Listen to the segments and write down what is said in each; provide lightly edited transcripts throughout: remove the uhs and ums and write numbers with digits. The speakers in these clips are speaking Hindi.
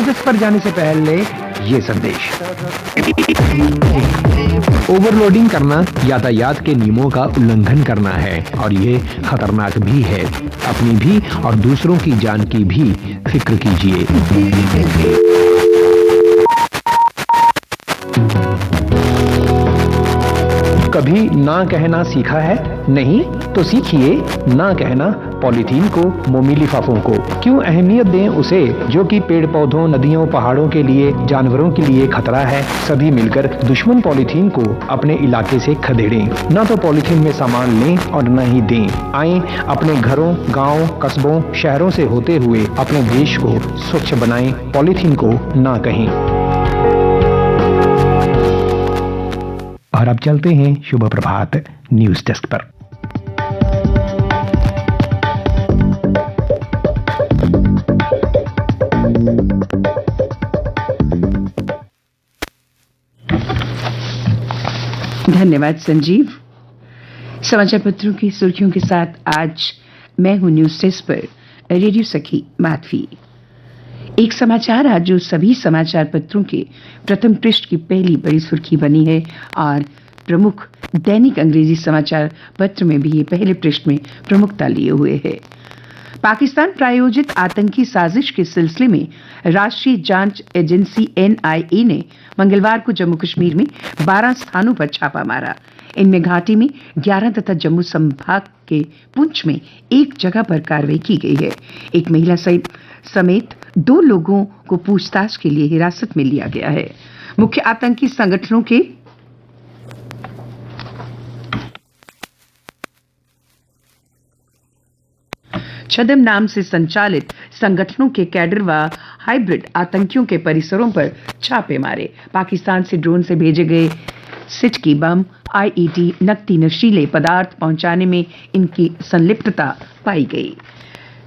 प्रोजेक्ट पर जाने से पहले ये संदेश। ओवरलोडिंग करना यातायात के नियमों का उल्लंघन करना है और ये खतरनाक भी है। अपनी भी और दूसरों की जान की भी फिक्र कीजिए। कभी ना कहना सीखा है? नहीं तो सीखिए ना कहना पॉलीथीन को, मोमी लिफाफों को। क्यों अहमियत दें उसे जो कि पेड़ पौधों, नदियों, पहाड़ों के लिए, जानवरों के लिए खतरा है। सभी मिलकर दुश्मन पॉलीथीन को अपने इलाके से खदेड़ें। ना तो पॉलीथीन में सामान लें और न ही दें। आए अपने घरों, गांव, कस्बों, शहरों से होते हुए अपने देश को स्वच्छ बनाएं। पॉलीथीन को ना कहें। और अब चलते हैं शुभ प्रभात न्यूज डेस्क पर। धन्यवाद संजीव। समाचार पत्रों की सुर्खियों के साथ आज मैं हूं न्यूज डेस्क पर रेडियो सखी माधवी। एक समाचार आज जो सभी समाचार पत्रों के प्रथम पृष्ठ की पहली बड़ी सुर्खी बनी है और प्रमुख दैनिक अंग्रेजी समाचार पत्र में भी ये पहले पृष्ठ में प्रमुखता लिए हुए है। पाकिस्तान प्रायोजित आतंकी साजिश के सिलसिले में राष्ट्रीय जांच एजेंसी NIA ने मंगलवार को जम्मू कश्मीर में 12 स्थानों पर छापा मारा। इनमें घाटी में 11 तथा जम्मू संभाग के पुंछ में एक जगह पर कार्रवाई की गई है। एक महिला समेत 2 लोगों को पूछताछ के लिए हिरासत में लिया गया है। मुख्य आतंकी संगठनों के छदम नाम से संचालित संगठनों के कैडर व हाइब्रिड आतंकियों के परिसरों पर छापे मारे। पाकिस्तान से ड्रोन से भेजे गए सिटकी बम, IED, नकली नशीले पदार्थ पहुंचाने में इनकी संलिप्तता पाई गई।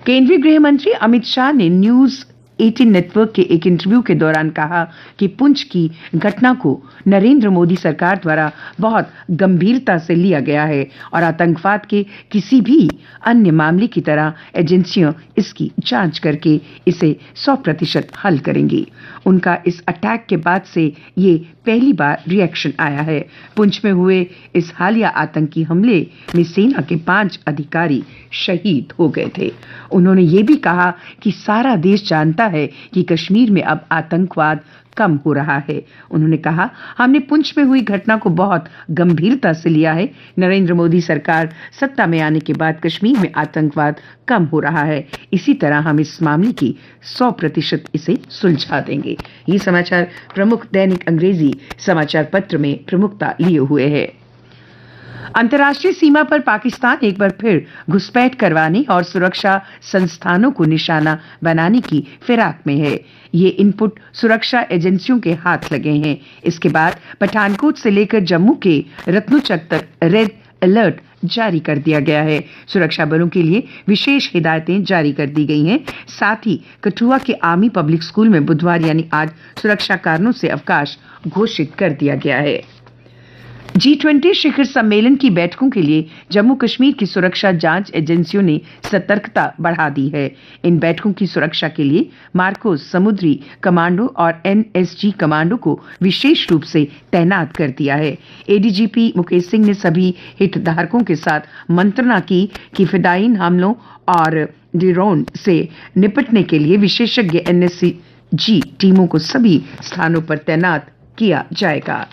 केंद्रीय गृह मंत्री अमित शाह ने न्यूज 18 नेटवर्क के एक इंटरव्यू के दौरान कहा कि पुंछ की घटना को नरेंद्र मोदी सरकार द्वारा बहुत गंभीरता से लिया गया है और आतंकवाद के किसी भी अन्य मामले की तरह एजेंसियां इसकी जांच करके इसे 100% हल करेंगी। उनका इस अटैक के बाद से ये पहली बार रिएक्शन आया है। पुंछ में हुए इस हालिया आतंकी हमले में सेना के 5 अधिकारी शहीद हो गए थे। उन्होंने ये भी कहा कि सारा देश जानता है कि कश्मीर में अब आतंकवाद कम हो रहा है। उन्होंने कहा, हमने पुंछ में हुई घटना को बहुत गंभीरता से लिया है। नरेंद्र मोदी सरकार सत्ता में आने के बाद कश्मीर में आतंकवाद कम हो रहा है। इसी तरह हम इस मामले की 100% इसे सुलझा देंगे। ये समाचार प्रमुख दैनिक अंग्रेजी समाचार पत्र में प्रमुखता लिए हुए है। अंतर्राष्ट्रीय सीमा पर पाकिस्तान एक बार फिर घुसपैठ करवाने और सुरक्षा संस्थानों को निशाना बनाने की फिराक में है। ये इनपुट सुरक्षा एजेंसियों के हाथ लगे हैं। इसके बाद पठानकोट से लेकर जम्मू के रत्नुचक तक रेड अलर्ट जारी कर दिया गया है। सुरक्षा बलों के लिए विशेष हिदायतें जारी कर दी गई हैं। साथ ही कठुआ के आर्मी पब्लिक स्कूल में बुधवार यानी आज सुरक्षा कारणों से अवकाश घोषित कर दिया गया है। G20 शिखर सम्मेलन की बैठकों के लिए जम्मू कश्मीर की सुरक्षा जांच एजेंसियों ने सतर्कता बढ़ा दी है। इन बैठकों की सुरक्षा के लिए मार्कोस समुद्री कमांडो और NSG कमांडो को विशेष रूप से तैनात कर दिया है। ADGP मुकेश सिंह ने सभी हितधारकों के साथ मंत्रणा की कि फिदायीन हमलों और ड्रोन से निपटने के लिए विशेषज्ञ NSG टीमों को सभी स्थानों पर तैनात किया जाएगा।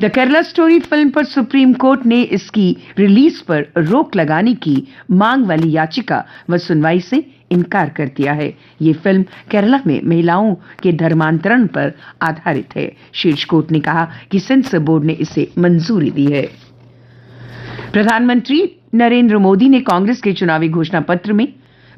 द केरला स्टोरी फिल्म पर सुप्रीम कोर्ट ने इसकी रिलीज पर रोक लगाने की मांग वाली याचिका व सुनवाई से इनकार कर दिया है। ये फिल्म केरला में महिलाओं के धर्मांतरण पर आधारित है। शीर्ष कोर्ट ने कहा कि सेंसर बोर्ड ने इसे मंजूरी दी है। प्रधानमंत्री नरेंद्र मोदी ने कांग्रेस के चुनावी घोषणा पत्र में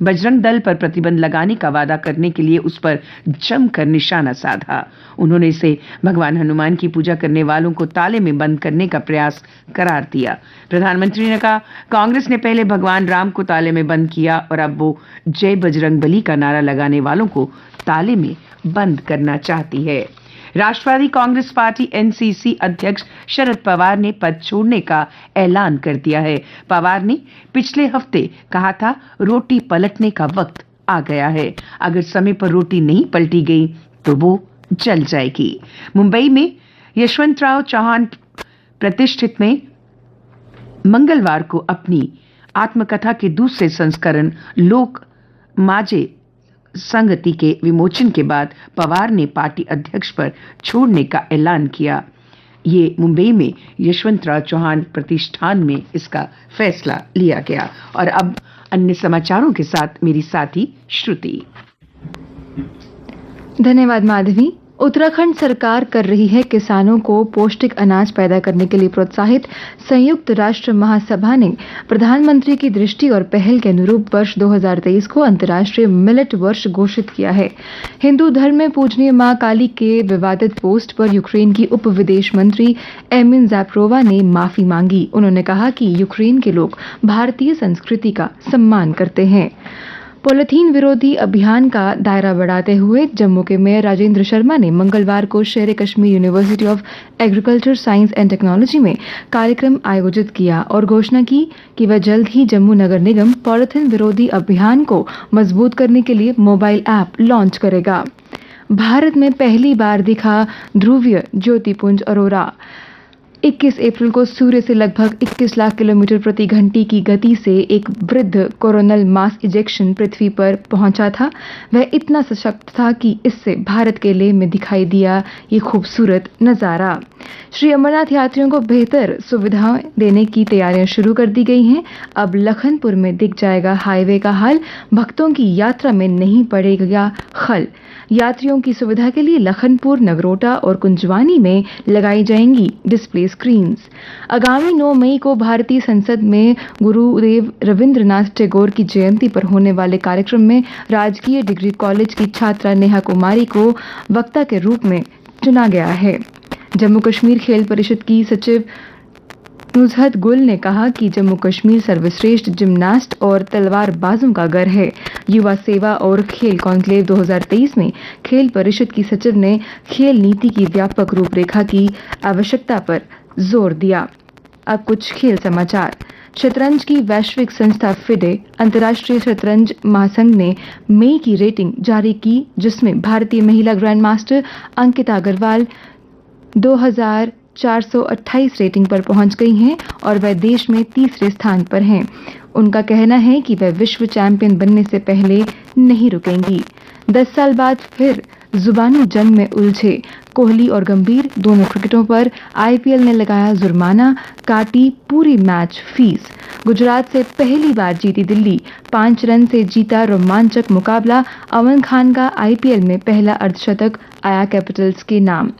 बजरंग दल पर प्रतिबंध लगाने का वादा करने के लिए उस पर जमकर निशाना साधा। उन्होंने इसे भगवान हनुमान की पूजा करने वालों को ताले में बंद करने का प्रयास करार दिया। प्रधानमंत्री ने कहा, कांग्रेस ने पहले भगवान राम को ताले में बंद किया और अब वो जय बजरंग बली का नारा लगाने वालों को ताले में बंद करना चाहती है। राष्ट्रवादी कांग्रेस पार्टी NCC अध्यक्ष शरद पवार ने पद छोड़ने का ऐलान कर दिया है। पवार ने पिछले हफ्ते कहा था, रोटी पलटने का वक्त आ गया है। अगर समय पर रोटी नहीं पलटी गई तो वो जल जाएगी। मुंबई में यशवंतराव चौहान प्रतिष्ठित में मंगलवार को अपनी आत्मकथा के दूसरे संस्करण लोक माजे संगति के विमोचन के बाद पवार ने पार्टी अध्यक्ष पर छोड़ने का ऐलान किया। ये मुंबई में यशवंतराव चौहान प्रतिष्ठान में इसका फैसला लिया गया। और अब अन्य समाचारों के साथ मेरी साथी श्रुति। धन्यवाद माधवी। उत्तराखंड सरकार कर रही है किसानों को पौष्टिक अनाज पैदा करने के लिए प्रोत्साहित। संयुक्त राष्ट्र महासभा ने प्रधानमंत्री की दृष्टि और पहल के अनुरूप वर्ष 2023 को अंतर्राष्ट्रीय मिलेट वर्ष घोषित किया है। हिंदू धर्म में पूजनीय मां काली के विवादित पोस्ट पर यूक्रेन की उप विदेश मंत्री एमिन ज़ैपरोवा ने माफी मांगी। उन्होंने कहा कि यूक्रेन के लोग भारतीय संस्कृति का सम्मान करते हैं। पॉलीथीन विरोधी अभियान का दायरा बढ़ाते हुए जम्मू के मेयर राजेंद्र शर्मा ने मंगलवार को शेर Kashmir university of agriculture science and technology में कार्यक्रम आयोजित किया और घोषणा की कि वह जल्द ही जम्मू नगर निगम पॉलीथीन विरोधी अभियान को मजबूत करने के लिए मोबाइल ऐप लॉन्च करेगा। भारत में पहली बार दिखा ध्रुवीय ज्योतिपुंज अरोरा। 21 अप्रैल को सूर्य से लगभग 21 लाख किलोमीटर प्रति घंटे की गति से एक वृद्ध कोरोनल मास इजेक्शन पृथ्वी पर पहुंचा था। वह इतना सशक्त था कि इससे भारत के लेह में दिखाई दिया ये खूबसूरत नजारा। श्री अमरनाथ यात्रियों को बेहतर सुविधाएं देने की तैयारियां शुरू कर दी गई हैं। अब लखनपुर में दिख जाएगा हाईवे का हाल। भक्तों की यात्रा में नहीं पड़ेगा खल। यात्रियों की सुविधा के लिए लखनपुर, नगरोटा और कुंजवानी में लगाई जाएंगी डिस्प्ले स्क्रीन्स। आगामी 9 मई को भारतीय संसद में गुरुदेव रविंद्रनाथ टैगोर की जयंती पर होने वाले कार्यक्रम में राजकीय डिग्री कॉलेज की छात्रा नेहा कुमारी को वक्ता के रूप में चुना गया है। जम्मू कश्मीर खेल परिषद की सचिव नुजहत गुल ने कहा कि जम्मू कश्मीर सर्वश्रेष्ठ जिम्नास्ट और तलवारबाजों का घर है। युवा सेवा और खेल कॉन्क्लेव 2023 में खेल परिषद की सचिव ने खेल नीति की व्यापक रूपरेखा की आवश्यकता पर जोर दिया। अब कुछ खेल समाचार। शतरंज की वैश्विक संस्था फिडे अंतर्राष्ट्रीय शतरंज महासंघ ने मई की रेटिंग जारी की, जिसमें भारतीय महिला grand master Ankita Agrawal 2428 rating पर पहुंच गई हैं और वह देश में तीसरे स्थान पर हैं। उनका कहना है कि वह विश्व चैंपियन बनने से पहले नहीं रुकेंगी। 10 साल बाद फिर जुबानी जंग में उलझे कोहली और गंभीर। दोनों क्रिकेटरों पर आईपीएल ने लगाया जुर्माना, काटी पूरी मैच फीस। गुजरात से पहली बार जीती दिल्ली, 5 रन से जीता रोमांचक मुकाबला। अमन खान का आईपीएल में पहला अर्धशतक आया कैपिटल्स के नाम।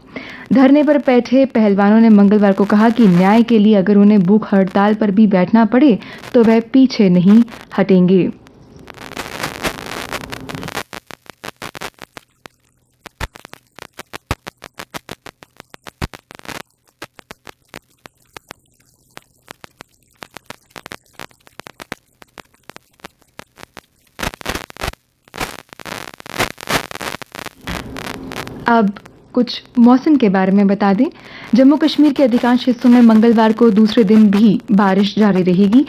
धरने पर बैठे पहलवानों ने मंगलवार को कहा कि न्याय के लिए अगर उन्हें भूख हड़ताल पर भी बैठना पड़े तो वह पीछे नहीं हटेंगे। अब कुछ मौसम के बारे में बता दें। जम्मू कश्मीर के अधिकांश हिस्सों में मंगलवार को दूसरे दिन भी बारिश जारी रहेगी।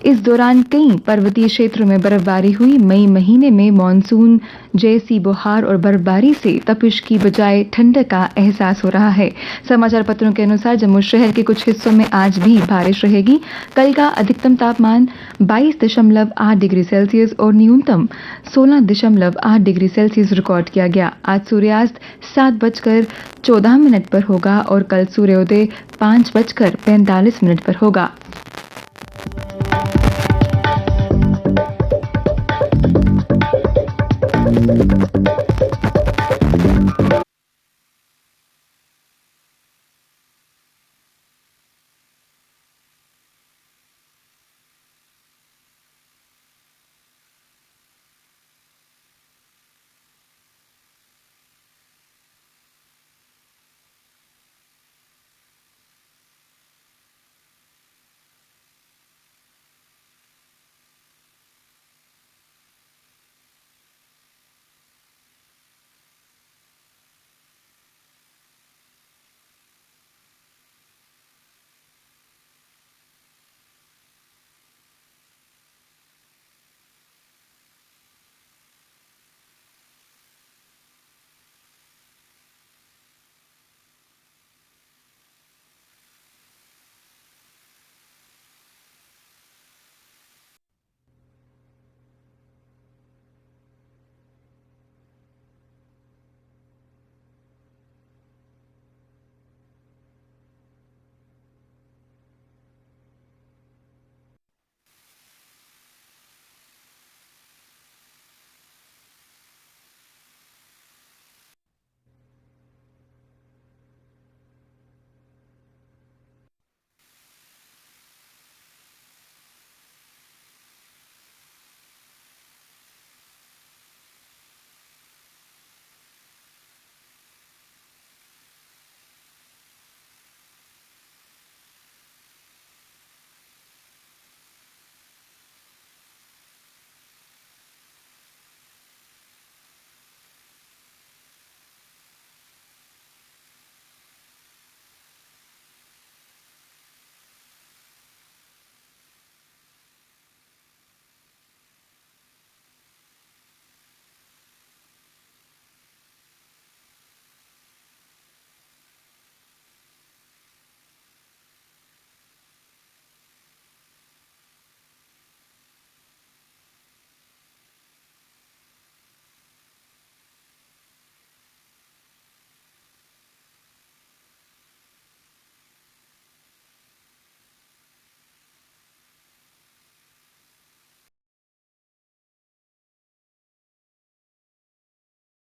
इस दौरान कई पर्वतीय क्षेत्रों में बर्फबारी हुई। मई महीने में मानसून जैसी बहार और बर्फबारी से तपिश की बजाय ठंडक का एहसास हो रहा है। समाचार पत्रों के अनुसार जम्मू शहर के कुछ हिस्सों में आज भी बारिश रहेगी। कल का अधिकतम तापमान 22.8 डिग्री सेल्सियस और न्यूनतम 16.8 डिग्री सेल्सियस रिकॉर्ड किया गया। आज सूर्यास्त 7:14 पर होगा और कल सूर्योदय 5:45 पर होगा।